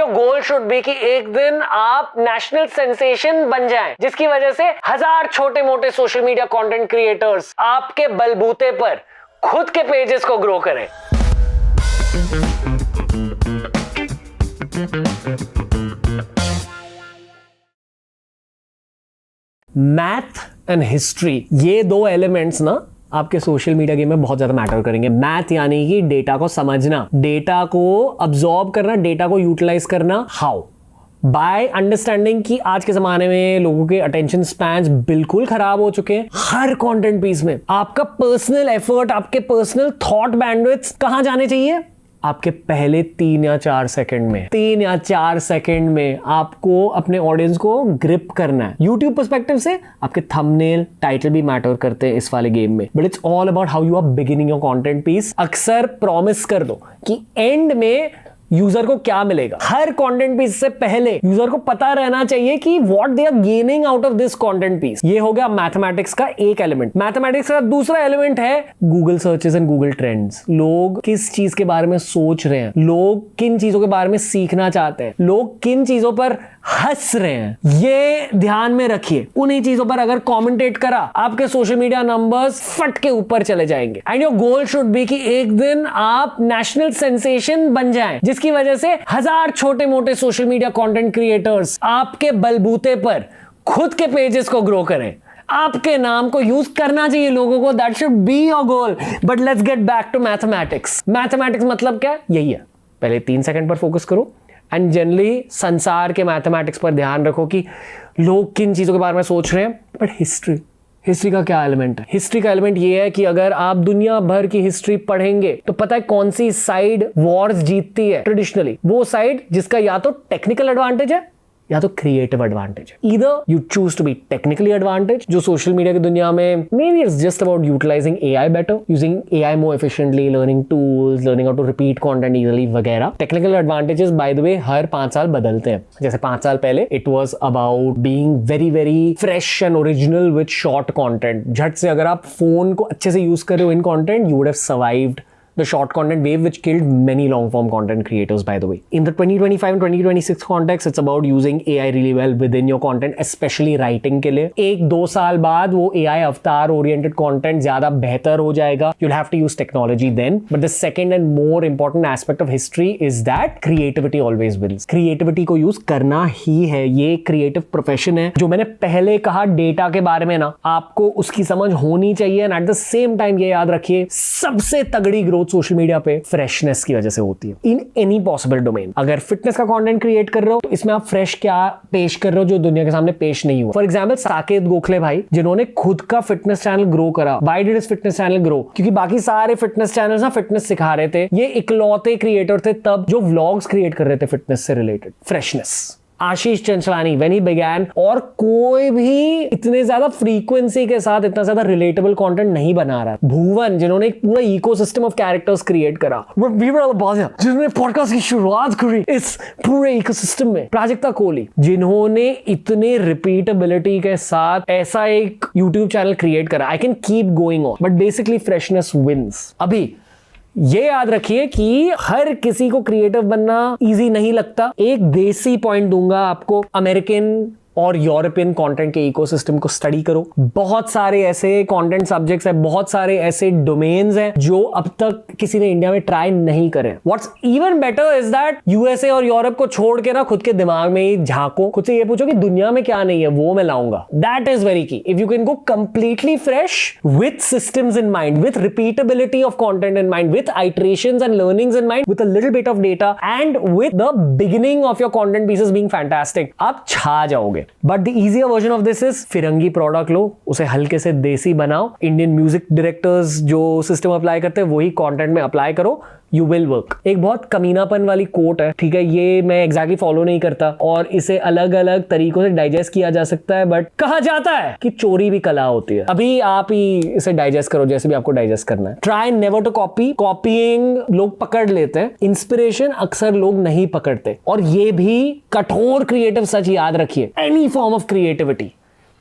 Your goal should be कि एक दिन आप नेशनल सेंसेशन बन जाएं, जिसकी वजह से 1000 छोटे मोटे सोशल मीडिया कंटेंट क्रिएटर्स आपके बलबूते पर खुद के पेजेस को ग्रो करें। मैथ एंड हिस्ट्री, ये दो एलिमेंट्स ना आपके सोशल मीडिया गेम में बहुत ज्यादा मैटर करेंगे। मैथ यानी कि डेटा को समझना, डेटा को अब्सॉर्ब करना, डेटा को यूटिलाइज करना। हाउ? बाय अंडरस्टैंडिंग कि आज के जमाने में लोगों के अटेंशन स्पैन्स बिल्कुल खराब हो चुके हैं। हर कंटेंट पीस में आपका पर्सनल एफर्ट, आपके पर्सनल थॉट बैंडविड्थ कहां जाने चाहिए? आपके पहले 3 या 4 सेकंड में। 3 या 4 सेकंड में आपको अपने ऑडियंस को ग्रिप करना है। YouTube पर्सपेक्टिव से आपके थंबनेल, टाइटल भी मैटर करते हैं इस वाले गेम में, but it's all about how you are beginning your content piece. अक्सर प्रॉमिस कर दो कि एंड में यूजर को क्या मिलेगा। हर कंटेंट पीस से पहले यूजर को पता रहना चाहिए कि what they are gaining out of this content piece. ये हो गया मैथमेटिक्स का एक एलिमेंट। मैथमेटिक्स का दूसरा एलिमेंट है Google searches and Google trends. लोग किस चीज के बारे में सोच रहे हैं, लोग किन चीजों के बारे में सीखना चाहते हैं, लोग किन चीजों पर हंस रहे हैं, ये ध्यान में रखिए। उन्हीं चीजों पर अगर कमेंटेट करा, आपके सोशल मीडिया नंबर्स फट के ऊपर चले जाएंगे। And your goal should be कि एक दिन आप नेशनल सेंसेशन बन जाएं, जिसकी वजह से 1000 छोटे मोटे सोशल मीडिया कंटेंट क्रिएटर्स आपके बलबूते पर खुद के पेजेस को ग्रो करें। आपके नाम को यूज करना चाहिए लोगों को। That should be your goal. But let's get back to mathematics. Mathematics मतलब क्या? यही है, पहले 3 सेकंड पर फोकस करो एंड जनरली संसार के मैथमेटिक्स पर ध्यान रखो कि लोग किन चीजों के बारे में सोच रहे हैं। बट हिस्ट्री का क्या एलिमेंट है? हिस्ट्री का एलिमेंट ये है कि अगर आप दुनिया भर की हिस्ट्री पढ़ेंगे तो पता है कौन सी साइड वॉर्स जीतती है ट्रेडिशनली। वो साइड जिसका या तो टेक्निकल एडवांटेज है या तो क्रिएटिव एडवांटेज है। Either you choose to be technically advantage, जो सोशल मीडिया की दुनिया में may be it's just about utilising AI better, using AI more efficiently, learning tools, learning how to repeat content easily वगैरह। Technical advantages by the way हर 5 साल बदलते हैं। जैसे 5 साल पहले it was about being very very fresh and original with short content. झट से अगर आप फोन को अच्छे से यूज कर रहे हो इन content, you would have survived the short content wave which killed many long form content creators, by the way. In the 2025 and 2026 context, it's about using AI really well within your content, especially writing के लिए। 1-2 साल बाद वो AI अवतार oriented content ज्यादा बेहतर हो जाएगा। You'll have to use technology then. But the second and more important aspect of history is that creativity always wins. Creativity को use करना ही है। ये creative profession है। जो मैंने पहले कहा डेटा के बारे में ना, आपको उसकी समझ होनी चाहिए। And at the same time ये याद रखिए, सबसे तगड़ी ग्रोथ सोशल मीडिया पे फ्रेशनेस की वजह से होती है इन एनी पॉसिबल डोमेन। अगर फिटनेस का कंटेंट क्रिएट कर रहे हो तो इसमें आप फ्रेश क्या पेश कर रहे हो जो दुनिया के सामने पेश नहीं हुआ। फॉर एग्जांपल साकेत गोखले भाई, जिन्होंने खुद का फिटनेस चैनल ग्रो करा। Why did his fitness channel grow? क्योंकि बाकी सारे फिटनेस चैनल्स ना फिटनेस सिखा रहे थे, ये इकलौते क्रिएटर थे तब जो व्लॉग्स क्रिएट कर रहे थे फिटनेस से related. Freshness. Ashish Chanchlani when he began, और कोई भी इतने ज्यादा फ्रीक्वेंसी के साथ इतना ज्यादा रिलेटेबल कंटेंट नहीं बना रहा। भुवन, जिन्होंने एक पूरा इकोसिस्टम ऑफ कैरेक्टर्स क्रिएट करा। जिन्होंने पॉडकास्ट की शुरुआत करी इस पूरे इकोसिस्टम में। प्राजक्ता कोहली, जिन्होंने इतने रिपीटेबिलिटी के साथ ऐसा एक यूट्यूब चैनल क्रिएट करा। I can keep going on, but basically freshness wins. अभी ये याद रखिए कि हर किसी को क्रिएटिव बनना इजी नहीं लगता। एक देसी पॉइंट दूंगा आपको, अमेरिकन और यूरोपियन कंटेंट के इकोसिस्टम को स्टडी करो। बहुत सारे ऐसे कंटेंट सब्जेक्ट्स हैं, बहुत सारे ऐसे डोमेन्स हैं जो अब तक किसी ने इंडिया में ट्राई नहीं करे। What's even better is that USA और यूरोप को छोड़ के ना खुद के दिमाग में ही झांको, खुद से ये पूछो कि दुनिया में क्या नहीं है, वो मैं लाऊंगा। That is very key. If you can go completely fresh with systems in mind, with repeatability of content in mind, with iterations and learnings in mind, with a little bit of data and with the beginning of your content pieces being fantastic, आप छा जाओगे। But the easier version of this is फिरंगी product लो, उसे हल्के से देसी बनाओ। इंडियन म्यूजिक डायरेक्टर्स जो सिस्टम अप्लाई करते हैं वही कंटेंट में अप्लाई करो, यू विल वर्क। एक बहुत कमीनापन वाली कोट है, ठीक है, ये मैं एग्जैक्टली फॉलो नहीं करता और इसे अलग अलग तरीकों से डाइजेस्ट किया जा सकता है, बट कहा जाता है कि चोरी भी कला होती है। अभी आप ही इसे डाइजेस्ट करो जैसे भी आपको डाइजेस्ट करना है। Try never to copy. Copying लोग पकड़ लेते हैं, इंस्पिरेशन अक्सर लोग नहीं पकड़ते। और ये भी कठोर क्रिएटिव सच याद रखिए, any form of creativity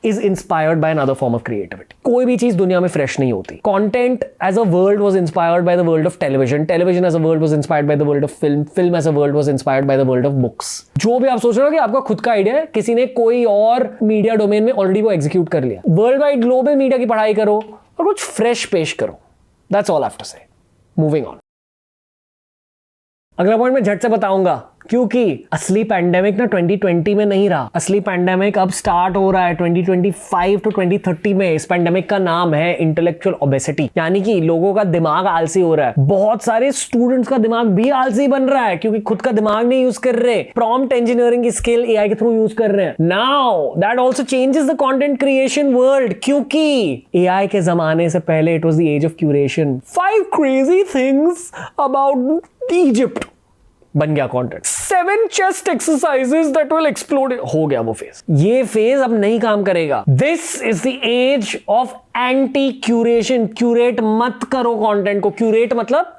is inspired by another form of creativity. कोई भी चीज दुनिया में फ्रेश नहीं होती. Content as a world was inspired by the world of television. Television as a world was inspired by the world of film. Film as a world was inspired by the world of books. जो भी आप सोच रहे हो कि आपका खुद का आइडिया है, किसी ने कोई और मीडिया डोमेन में ऑलरेडी वो एग्जीक्यूट कर लिया. वर्ल्ड वाइड ग्लोबल मीडिया की पढ़ाई करो और कुछ फ्रेश पेश करो. That's all I have to say. Moving on. अगला पॉइंट मैं झट से बताऊंगा, क्योंकि असली पैंडेमिक ना 2020 में नहीं रहा. असली पैंडेमिक अब स्टार्ट हो रहा है 2025 टू 2030 में. इस पैंडेमिक का नाम है इंटेलेक्चुअल ओबेसिटी, यानी कि लोगों का दिमाग आलसी हो रहा है. बहुत सारे स्टूडेंट्स का दिमाग भी आलसी बन रहा है क्योंकि खुद का दिमाग नहीं यूज कर रहे, प्रॉम्प्ट इंजीनियरिंग की स्किल एआई के थ्रू यूज कर रहे हैं. Now that also changes the content creation world, क्योंकि एआई के जमाने से पहले it was the age of curation. 5 crazy things about Egypt बन गया content. 7 chest exercises that will explode. हो गया वो फेज. ये फेज अब नहीं काम करेगा. This is the age of anti curation. Curate मत करो कंटेंट को. क्यूरेट मतलब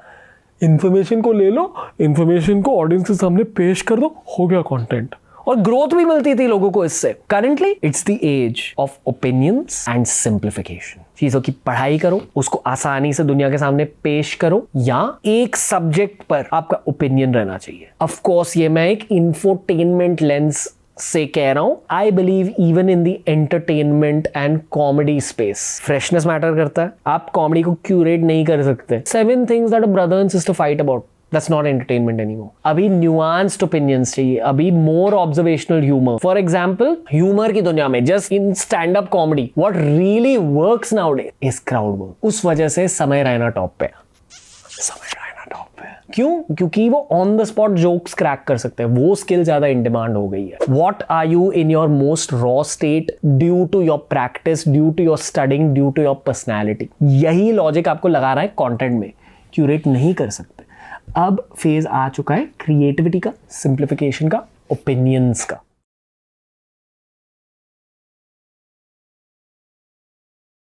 इंफॉर्मेशन को ले लो, इंफॉर्मेशन को ऑडियंस के सामने पेश कर दो, हो गया कंटेंट. और ग्रोथ भी मिलती थी लोगों को इससे. Currently it's the age of opinions and simplification. चीजों की पढ़ाई करो, उसको आसानी से दुनिया के सामने पेश करो, या एक सब्जेक्ट पर आपका ओपिनियन रहना चाहिए. ऑफ कोर्स ये मैं एक इंफोटेनमेंट लेंस से कह रहा हूं. I believe even in the entertainment and comedy space freshness matter करता है. आप कॉमेडी को क्यूरेट नहीं कर सकते. 7 things that a brother and sister fight about. That's not entertainment anymore. अभी nuanced opinions चाहिए, अभी more observational humor. For example, humor की दुनिया में just in stand-up comedy, what really works nowadays is crowd work. उस वजह से समय रैना टॉप पे. क्यों? क्योंकि वो on the spot jokes crack कर सकते हैं. वो स्किल ज्यादा इन डिमांड हो गई है. What are you in your most raw state due to your practice, due to your studying, due to your personality? यही लॉजिक आपको लगा रहा है कंटेंट में. क्यूरेट नहीं कर सकते. अब फेज आ चुका है क्रिएटिविटी का, सिंप्लीफिकेशन का, ओपिनियंस का.